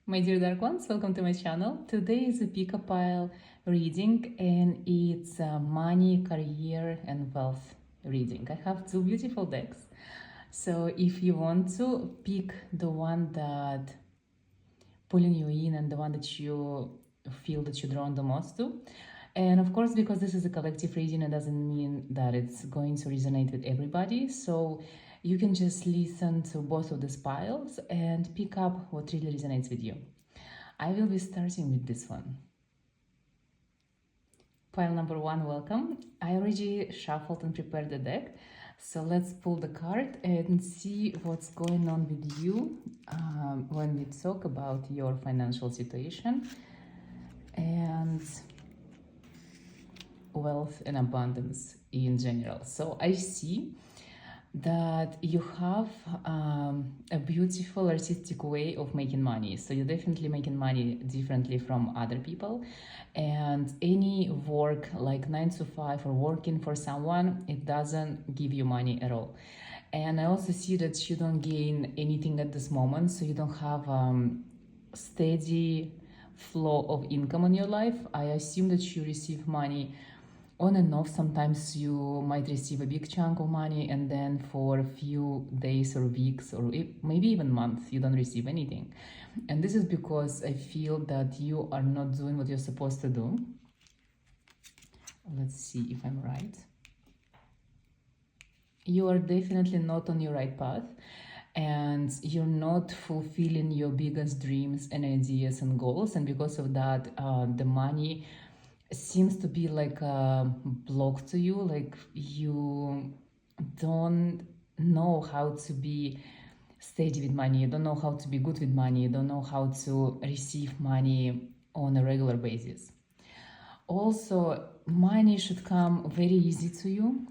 My dear dark ones, welcome to my channel. Today is a pick-up pile reading and it's a money, career and wealth reading. I have two beautiful decks. So if you want to pick the one that pulling you in and the one that you feel that you're drawn the most to. And of course, because this is a collective reading, it doesn't mean that it's going to resonate with everybody. So you can just listen to both of these piles and pick up what really resonates with you. I will be starting with this one. Pile number one, welcome. I already shuffled and prepared the deck. So let's pull the card and see what's going on with you when we talk about your financial situation and wealth and abundance in general. So I see that you have a beautiful artistic way of making money. So you're definitely making money differently from other people. And any work like 9 to 5 or working for someone, it doesn't give you money at all. And I also see that you don't gain anything at this moment. So you don't have steady flow of income in your life. I assume that you receive money on and off. Sometimes you might receive a big chunk of money and then for a few days or weeks or maybe even months you don't receive anything. And this is because I feel that you are not doing what you're supposed to do. Let's see if I'm right. You are definitely not on your right path and you're not fulfilling your biggest dreams and ideas and goals, and because of that the money seems to be like a block to you, like you don't know how to be steady with money, you don't know how to be good with money, you don't know how to receive money on a regular basis. Also, money should come very easy to you,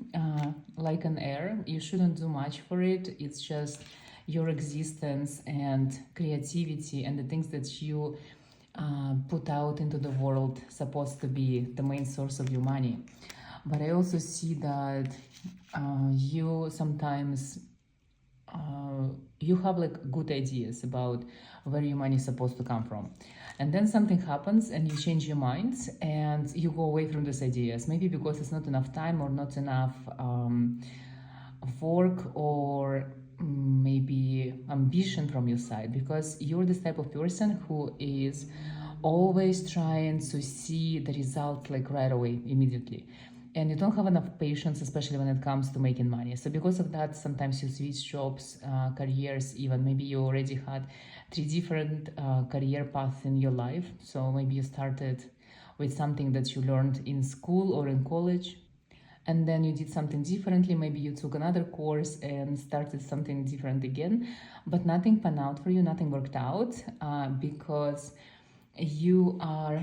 like an air. You shouldn't do much for it. It's just your existence and creativity and the things that you put out into the world supposed to be the main source of your money. But I also see that you sometimes you have like good ideas about where your money is supposed to come from, and then something happens and you change your mind and you go away from these ideas, maybe because it's not enough time or not enough work or maybe ambition from your side, because you're this type of person who is always trying to see the result like right away, immediately, and you don't have enough patience, especially when it comes to making money. So because of that, sometimes you switch jobs, careers, even maybe you already had 3 different career paths in your life. So maybe you started with something that you learned in school or in college, and then you did something differently. Maybe you took another course and started something different again, but nothing panned out for you, nothing worked out, because you are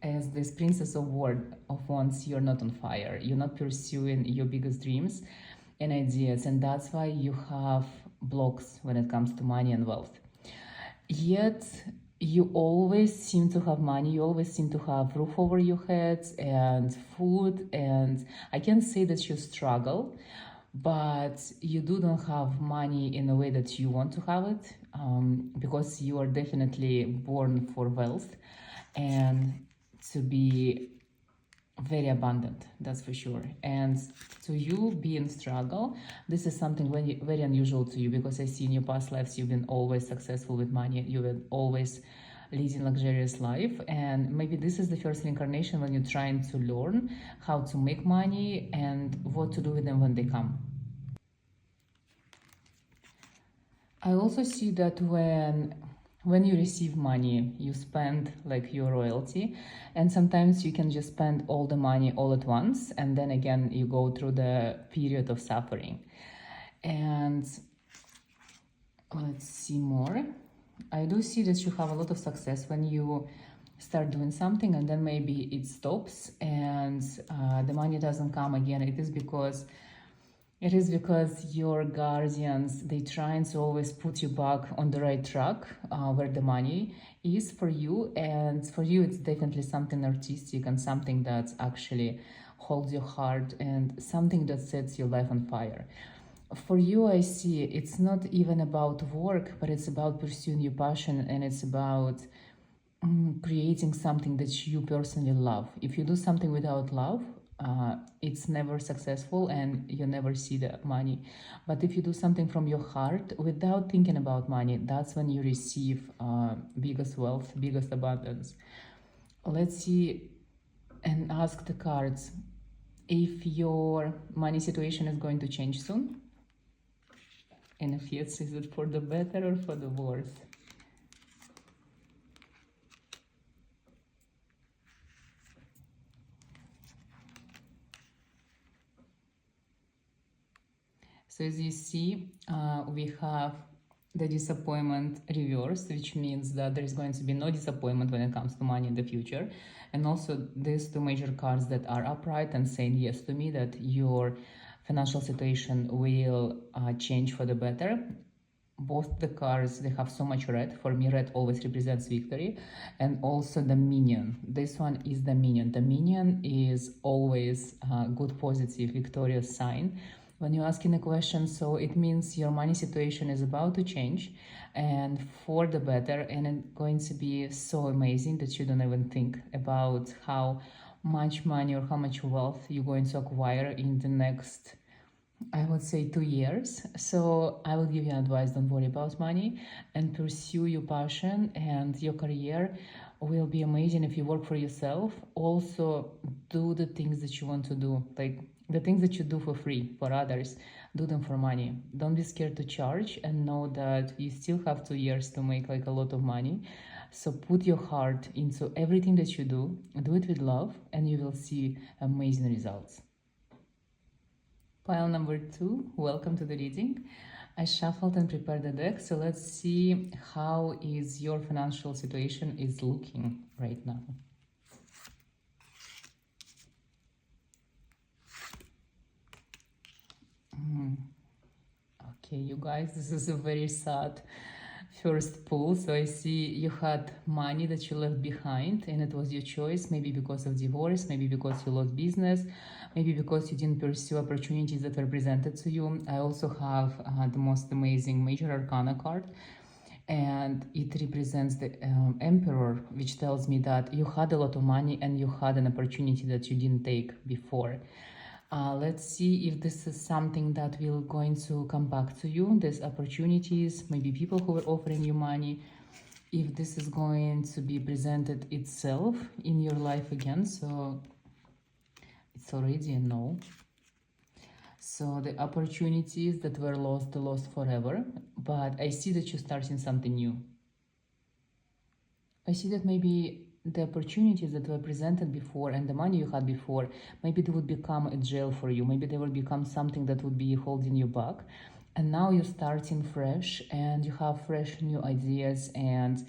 as this princess of wands, you're not on fire, you're not pursuing your biggest dreams and ideas, and that's why you have blocks when it comes to money and wealth. Yet you always seem to have money, you always seem to have roof over your heads and food, and I can't say that you struggle, but you don't have money in a way that you want to have it, because you are definitely born for wealth and to be very abundant, that's for sure. And to you be in struggle, this is something very, very unusual to you, because I see in your past lives you've been always successful with money, you've been always leading luxurious life, and maybe this is the first incarnation when you're trying to learn how to make money and what to do with them when they come. I also see that when you receive money, you spend like your royalty, and sometimes you can just spend all the money all at once, and then again you go through the period of suffering. And let's see more. I do see that you have a lot of success when you start doing something and then maybe it stops and the money doesn't come again. It is because your guardians, they trying to always put you back on the right track, where the money is for you. And for you, it's definitely something artistic and something that actually holds your heart and something that sets your life on fire. For you, I see it's not even about work, but it's about pursuing your passion, and it's about creating something that you personally love. If you do something without love, it's never successful and you never see the money. But if you do something from your heart without thinking about money, that's when you receive biggest wealth, biggest abundance. Let's see and ask the cards if your money situation is going to change soon. And if yes, is it for the better or for the worse? So as you see, we have the disappointment reversed, which means that there is going to be no disappointment when it comes to money in the future. And also these two major cards that are upright and saying yes to me, that your financial situation will change for the better. Both the cards, they have so much red. For me, red always represents victory. And also the minion. This one is the minion. The minion is always a good, positive, victorious sign. When you're asking a question, so it means your money situation is about to change and for the better, and it's going to be so amazing that you don't even think about how much money or how much wealth you're going to acquire in the next, I would say, 2 years. So I will give you advice: don't worry about money and pursue your passion, and your career will be amazing if you work for yourself. Also, do the things that you want to do, like the things that you do for free for others, do them for money. Don't be scared to charge, and know that you still have 2 years to make like a lot of money. So put your heart into everything that you do it with love, and you will see amazing results. Pile number 2, welcome to the reading. I shuffled and prepared the deck, so let's see how is your financial situation is looking right now. Okay, you guys, this is a very sad first pull. So I see you had money that you left behind and it was your choice, maybe because of divorce, maybe because you lost business, maybe because you didn't pursue opportunities that were presented to you. I also have the most amazing major arcana card, and it represents the emperor, which tells me that you had a lot of money and you had an opportunity that you didn't take before. Let's see if this is something that will going to come back to you, these opportunities, maybe people who were offering you money, if this is going to be presented itself in your life again. So it's already a no. So the opportunities that were lost, they lost forever. But I see that you're starting something new. I see that maybe the opportunities that were presented before and the money you had before, maybe they would become a jail for you. Maybe they will become something that would be holding you back. And now you're starting fresh and you have fresh new ideas, and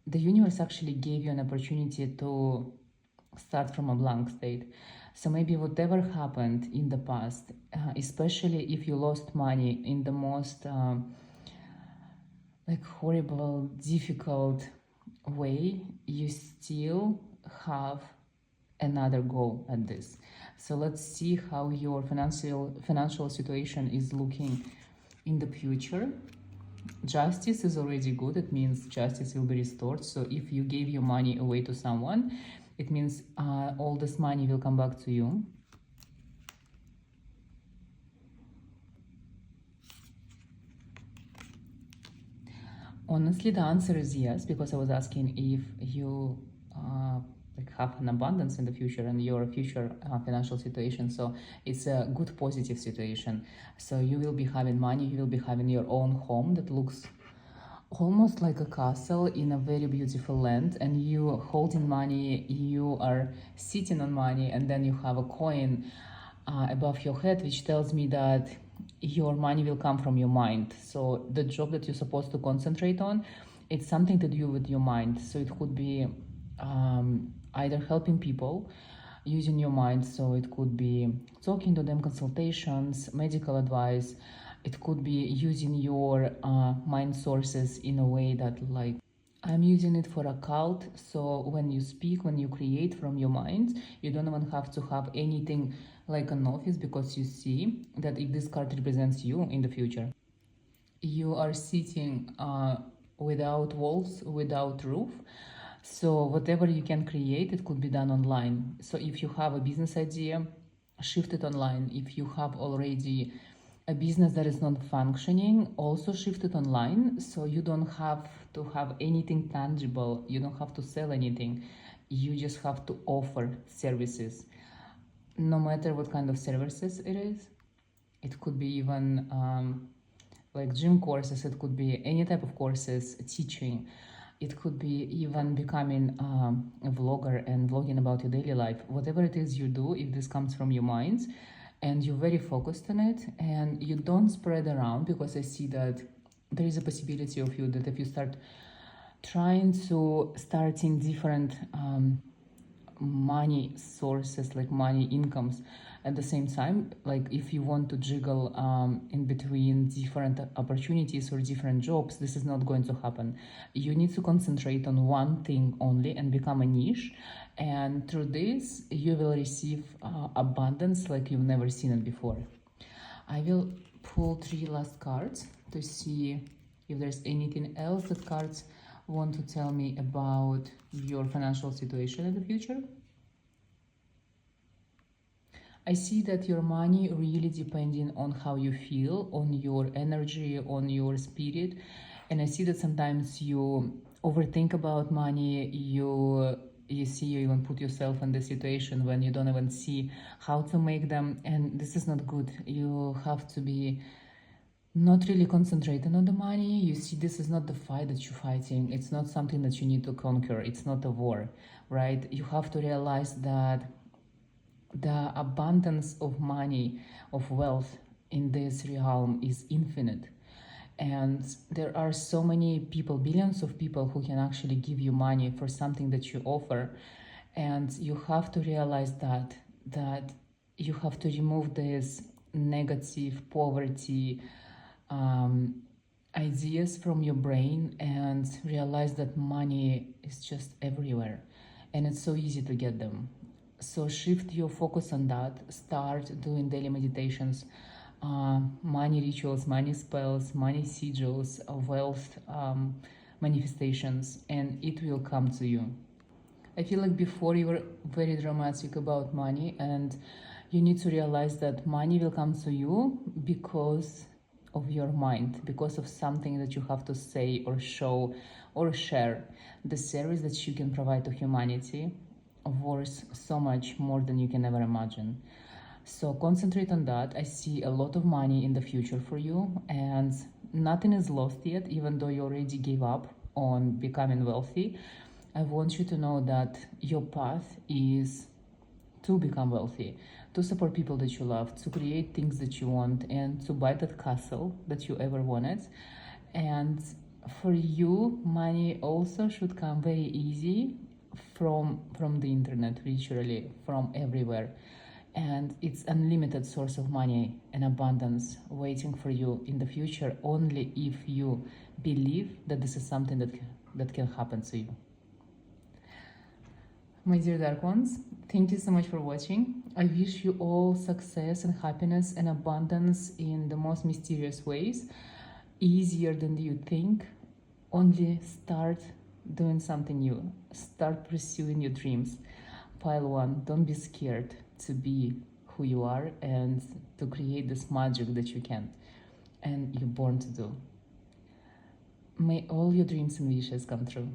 the universe actually gave you an opportunity to start from a blank state. So maybe whatever happened in the past, especially if you lost money in the most like horrible, difficult way, you still have another go at this. So let's see how your financial situation is looking in the future. Justice is already good. It means justice will be restored. So if you gave your money away to someone, it means all this money will come back to you. Honestly, the answer is yes, because I was asking if you like have an abundance in the future and your future financial situation. So it's a good, positive situation. So you will be having money, you will be having your own home that looks almost like a castle in a very beautiful land, and you holding money, you are sitting on money, and then you have a coin above your head, which tells me that your money will come from your mind. So the job that you're supposed to concentrate on, it's something to do with your mind. So it could be either helping people using your mind, so it could be talking to them, consultations, medical advice. It could be using your mind sources in a way that like I'm using it for occult, so when you speak, when you create from your mind, you don't even have to have anything like an office, because you see that if this card represents you in the future, you are sitting without walls, without roof. So whatever you can create, it could be done online. So if you have a business idea, shift it online. If you have already a business that is not functioning, also shift it online. So you don't have to have anything tangible. You don't have to sell anything. You just have to offer services, no matter what kind of services it is. It could be even like gym courses, it could be any type of courses, teaching, it could be even becoming a vlogger and vlogging about your daily life. Whatever it is you do, if this comes from your mind and you're very focused on it and you don't spread around, because I see that there is a possibility of you that if you start trying to starting different money sources, like money incomes at the same time, like if you want to jiggle in between different opportunities or different jobs, this is not going to happen. You need to concentrate on one thing only and become a niche, and through this you will receive abundance like you've never seen it before. I will pull 3 last cards to see if there's anything else that cards want to tell me about your financial situation in the future. I see that your money really depending on how you feel, on your energy, on your spirit. And I see that sometimes you overthink about money, you see you even put yourself in the situation when you don't even see how to make them, and this is not good. You have to be not really concentrating on the money. You see, this is not the fight that you're fighting. It's not something that you need to conquer. It's not a war, right? You have to realize that the abundance of money, of wealth in this realm is infinite. And there are so many people, billions of people who can actually give you money for something that you offer. And you have to realize that you have to remove this negative poverty ideas from your brain and realize that money is just everywhere and it's so easy to get them. So shift your focus on that. Start doing daily meditations, money rituals, money spells, money sigils, wealth manifestations, and it will come to you. I feel like before you were very dramatic about money, and you need to realize that money will come to you because of your mind, because of something that you have to say or show or share. The service that you can provide to humanity worth so much more than you can ever imagine. So concentrate on that. I see a lot of money in the future for you, and nothing is lost yet, even though you already gave up on becoming wealthy. I want you to know that your path is to become wealthy, to support people that you love, to create things that you want, and to buy that castle that you ever wanted. And for you, money also should come very easy from the internet, literally from everywhere. And it's unlimited source of money and abundance waiting for you in the future, only if you believe that this is something that can happen to you. My dear dark ones, thank you so much for watching. I wish you all success and happiness and abundance in the most mysterious ways, easier than you think. Only start doing something new. Start pursuing your dreams. Pile 1, don't be scared to be who you are and to create this magic that you can and you're born to do. May all your dreams and wishes come true.